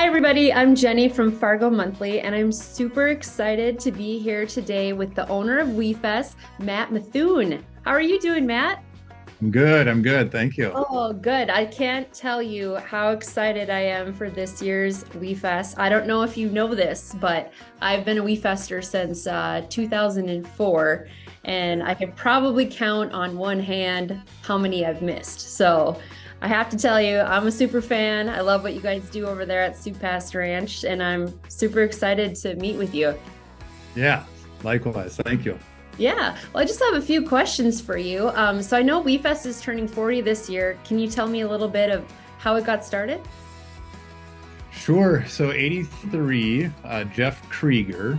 Hi, everybody. I'm Jenny from Fargo Monthly, and I'm super excited to be here today with the owner of WeFest, Matt Mithun. How are you doing, Matt? I'm good. I'm good. Thank you. Oh, good. I can't tell you how excited I am for this year's WeFest. I don't know if you know this, but I've been a WeFester since 2004, and I can probably count on one hand how many I've missed. So I have to tell you, I'm a super fan. I love what you guys do over there at Pass Ranch, and I'm super excited to meet with you. Yeah, likewise. Thank you. Yeah, well, I just have a few questions for you. So I know WeFest is turning 40 this year. Can you tell me a little bit of how it got started? Sure. So 83, Jeff Krieger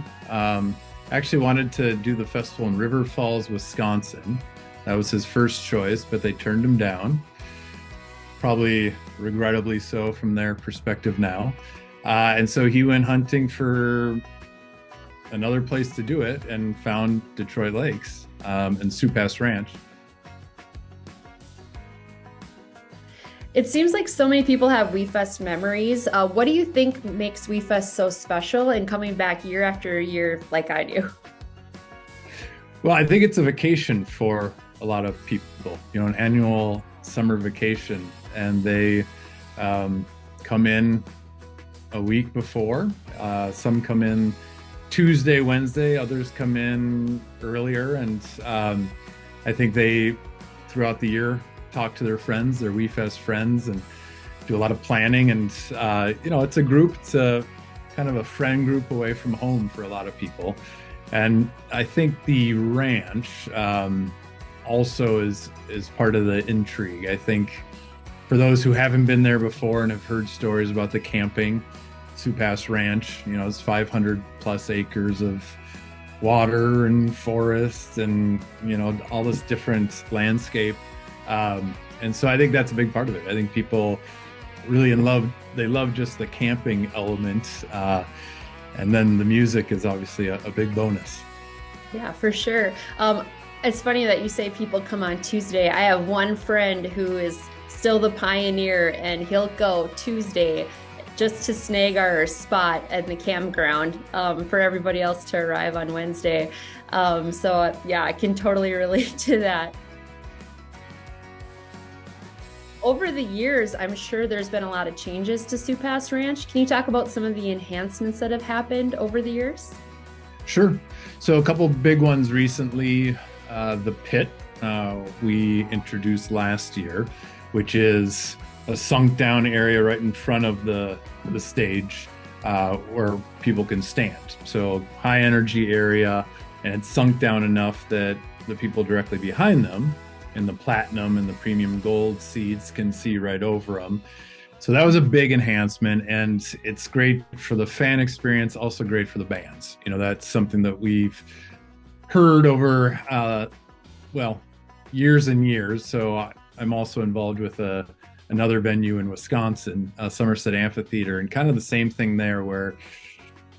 actually wanted to do the festival in River Falls, Wisconsin. That was his first choice, but they turned him down. Probably regrettably so from their perspective now. And so he went hunting for another place to do it and found Detroit Lakes and Pass Ranch. It seems like so many people have WeFest memories. What do you think makes WeFest so special and coming back year after year like I do? Well, I think it's a vacation for a lot of people, an annual summer vacation, and they come in a week before. Some come in Tuesday, Wednesday, others come in earlier. And I think they, throughout the year, talk to their friends, their WeFest friends, and do a lot of planning. And, it's a group, it's a kind of a friend group away from home for a lot of people. And I think the ranch also is part of the intrigue. I think for those who haven't been there before and have heard stories about the camping, Pass Ranch, it's 500 plus acres of water and forest and, all this different landscape. And so I think that's a big part of it. I think people really they love just the camping element. And then the music is obviously a big bonus. Yeah, for sure. It's funny that you say people come on Tuesday. I have one friend who is still the pioneer, and he'll go Tuesday just to snag our spot at the campground for everybody else to arrive on Wednesday. So yeah, I can totally relate to that. Over the years, I'm sure there's been a lot of changes to Pass Ranch. Can you talk about some of the enhancements that have happened over the years? Sure. So a couple big ones recently, the pit we introduced last year, which is a sunk down area right in front of the stage where people can stand. So high energy area, and it's sunk down enough that the people directly behind them in the platinum and the premium gold seats can see right over them. So that was a big enhancement, and it's great for the fan experience, also great for the bands. That's something that we've heard over, years and years. So I'm also involved with another venue in Wisconsin, Somerset Amphitheater, and kind of the same thing there, where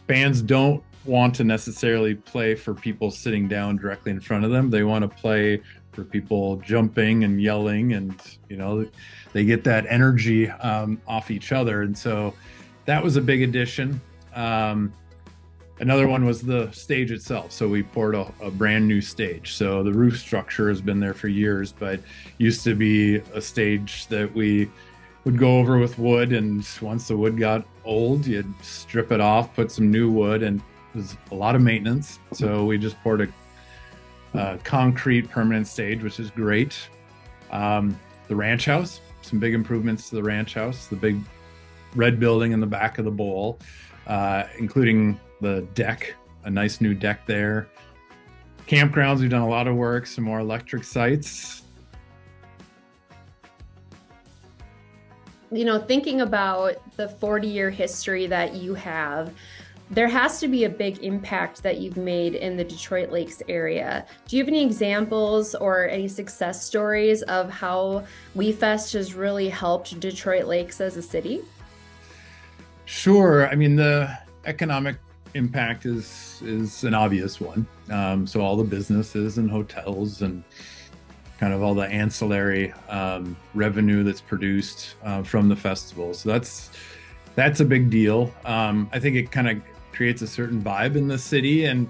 bands don't want to necessarily play for people sitting down directly in front of them. They want to play for people jumping and yelling, and they get that energy off each other. And so that was a big addition. Another one was the stage itself. So we poured a brand new stage. So the roof structure has been there for years, but used to be a stage that we would go over with wood. And once the wood got old, you'd strip it off, put some new wood, and it was a lot of maintenance. So we just poured a concrete permanent stage, which is great. The ranch house, some big improvements to the ranch house, the big red building in the back of the bowl, including the deck, a nice new deck there. Campgrounds, we've done a lot of work, some more electric sites. Thinking about the 40-year history that you have, there has to be a big impact that you've made in the Detroit Lakes area. Do you have any examples or any success stories of how WeFest has really helped Detroit Lakes as a city? Sure. I mean, the economic impact is an obvious one. So all the businesses and hotels and kind of all the ancillary revenue that's produced from the festival. So that's that's a big deal. I think it kind of creates a certain vibe in the city, and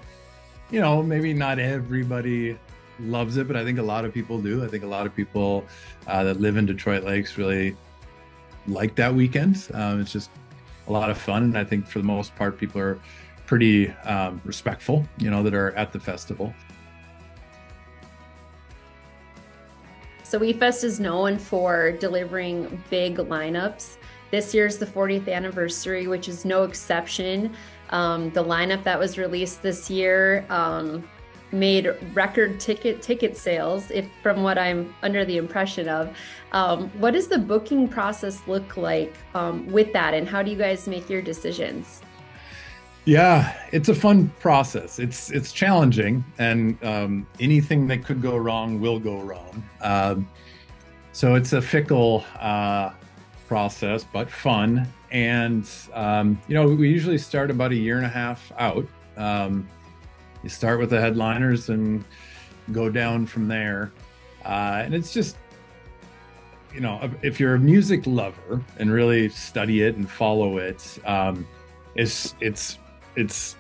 maybe not everybody loves it, but I think a lot of people do. I think a lot of people that live in Detroit Lakes really like that weekend. It's just a lot of fun, and I think for the most part, people are pretty respectful, that are at the festival. So WeFest is known for delivering big lineups. This year's the 40th anniversary, which is no exception. The lineup that was released this year made record ticket sales, if from what I'm under the impression of. What does the booking process look like with that, and how do you guys make your decisions? Yeah, it's a fun process. It's challenging, and anything that could go wrong will go wrong. So it's a fickle process, but fun. And we usually start about a year and a half out. You start with the headliners and go down from there. And it's just, if you're a music lover and really study it and follow it, it's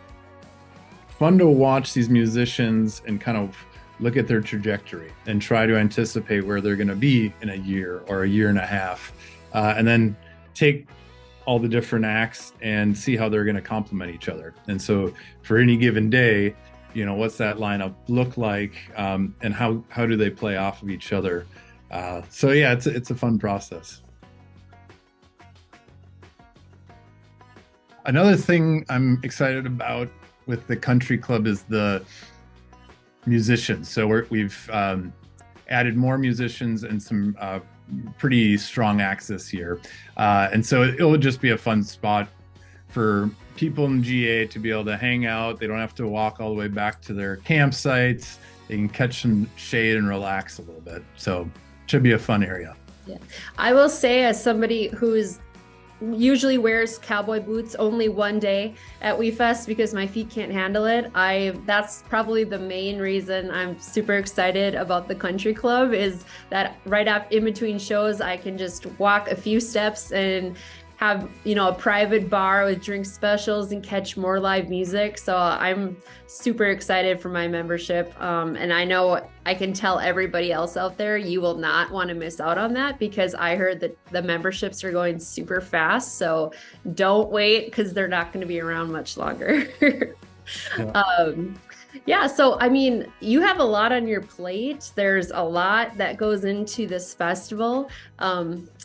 fun to watch these musicians and kind of look at their trajectory and try to anticipate where they're going to be in a year or a year and a half, and then take all the different acts and see how they're going to complement each other. And so for any given day, what's that lineup look like, and how do they play off of each other? So yeah, it's a fun process. Another thing I'm excited about with the country club is the musicians. So we've added more musicians and some pretty strong acts this year. And so it'll just be a fun spot for people in GA to be able to hang out. They don't have to walk all the way back to their campsites. They can catch some shade and relax a little bit. So it should be a fun area. Yeah. I will say, as somebody who's usually wears cowboy boots only one day at WeFest because my feet can't handle it, that's probably the main reason I'm super excited about the country club, is that right up in between shows I can just walk a few steps and have a private bar with drink specials and catch more live music. So I'm super excited for my membership, and I know I can tell everybody else out there, you will not want to miss out on that, because I heard that the memberships are going super fast. So don't wait, because they're not going to be around much longer. Yeah. Yeah, so I mean, you have a lot on your plate. There's a lot that goes into this festival.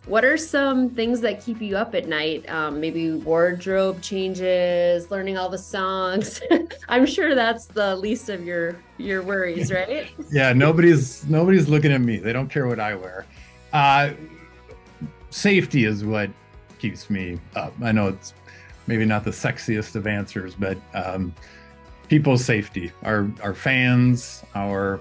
What are some things that keep you up at night? Maybe wardrobe changes, learning all the songs. I'm sure that's the least of your worries, right? Yeah, nobody's looking at me. They don't care what I wear. Safety is what keeps me up. I know it's maybe not the sexiest of answers, but people's safety, our fans, our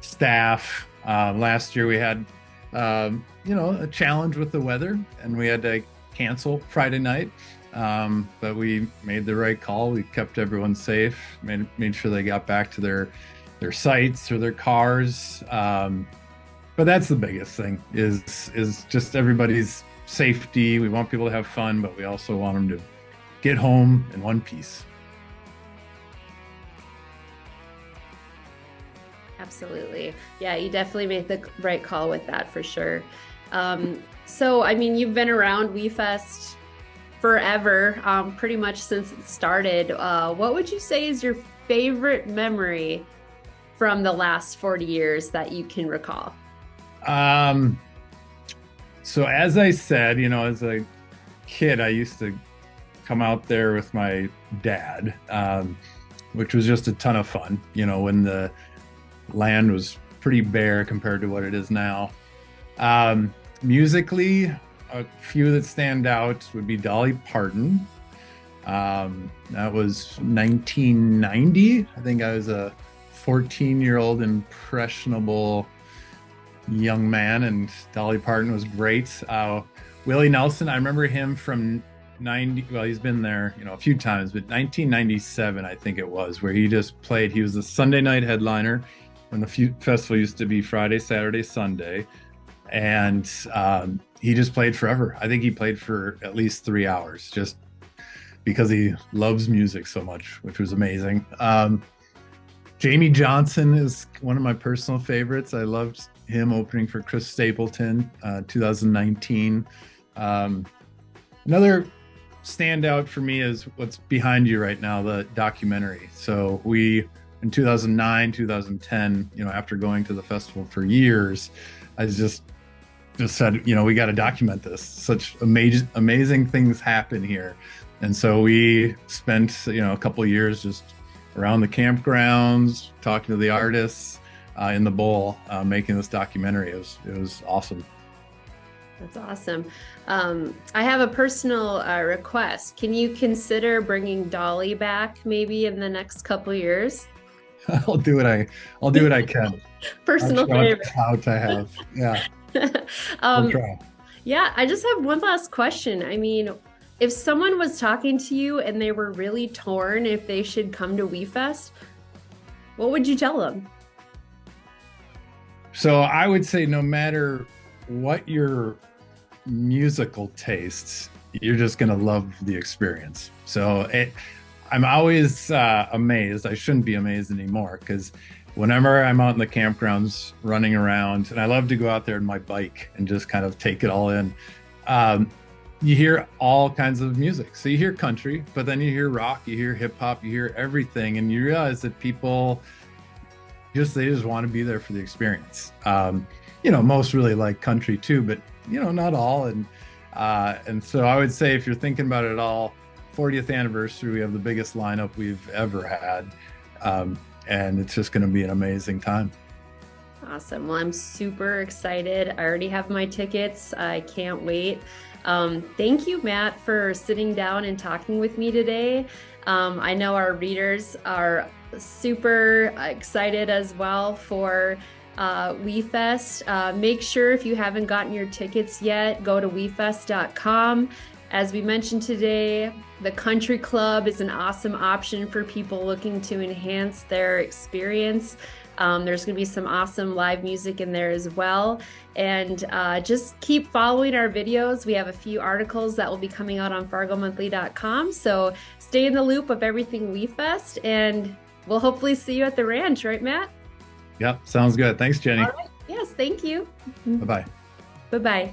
staff. Last year we had a challenge with the weather, and we had to cancel Friday night, but we made the right call. We kept everyone safe, made sure they got back to their sites or their cars. But that's the biggest thing, is just everybody's safety. We want people to have fun, but we also want them to get home in one piece. Absolutely. Yeah, you definitely made the right call with that, for sure. So, I mean, you've been around WeFest forever, pretty much since it started. What would you say is your favorite memory from the last 40 years that you can recall? So as I said, as a kid, I used to come out there with my dad, which was just a ton of fun, when the land was pretty bare compared to what it is now. Musically, a few that stand out would be Dolly Parton. That was 1990. I think I was a 14-year-old impressionable young man, and Dolly Parton was great. Willie Nelson, I remember him from 90. Well, he's been there, a few times, but 1997, I think it was, where he just played. He was a Sunday night headliner when the festival used to be Friday, Saturday, Sunday. and he just played forever. I think he played for at least 3 hours, just because he loves music so much, which was amazing. Jamie Johnson is one of my personal favorites. I loved him opening for Chris Stapleton, 2019. Another standout for me is what's behind you right now, the documentary. So we, in 2009, 2010, after going to the festival for years, I just said, we got to document this. Such amazing things happen here. And so we spent, a couple of years just around the campgrounds, talking to the artists in the bowl, making this documentary. It was awesome. That's awesome. I have a personal request. Can you consider bringing Dolly back maybe in the next couple of years? I'll do what I can. Personal favorite. Clout I have. Yeah. I'll try. Yeah, I just have one last question. I mean, if someone was talking to you and they were really torn if they should come to WeFest, what would you tell them? So I would say no matter what your musical tastes, you're just going to love the experience. So I'm always amazed. I shouldn't be amazed anymore, because whenever I'm out in the campgrounds running around, and I love to go out there on my bike and just kind of take it all in, you hear all kinds of music. So you hear country, but then you hear rock, you hear hip hop, you hear everything, and you realize that people they just want to be there for the experience. Most really like country too, but not all. And so I would say, if you're thinking about it all, 40th anniversary, we have the biggest lineup we've ever had. And it's just going to be an amazing time. Awesome. Well, I'm super excited. I already have my tickets. I can't wait. Thank you, Matt, for sitting down and talking with me today. I know our readers are super excited as well for WeFest. Make sure, if you haven't gotten your tickets yet, go to wefest.com. As we mentioned today, the Country Club is an awesome option for people looking to enhance their experience. There's going to be some awesome live music in there as well. And just keep following our videos. We have a few articles that will be coming out on fargomonthly.com. So stay in the loop of everything WeFest, and we'll hopefully see you at the ranch, right, Matt? Yep, sounds good. Thanks, Jenny. All right. Yes, thank you. Bye-bye. Bye-bye.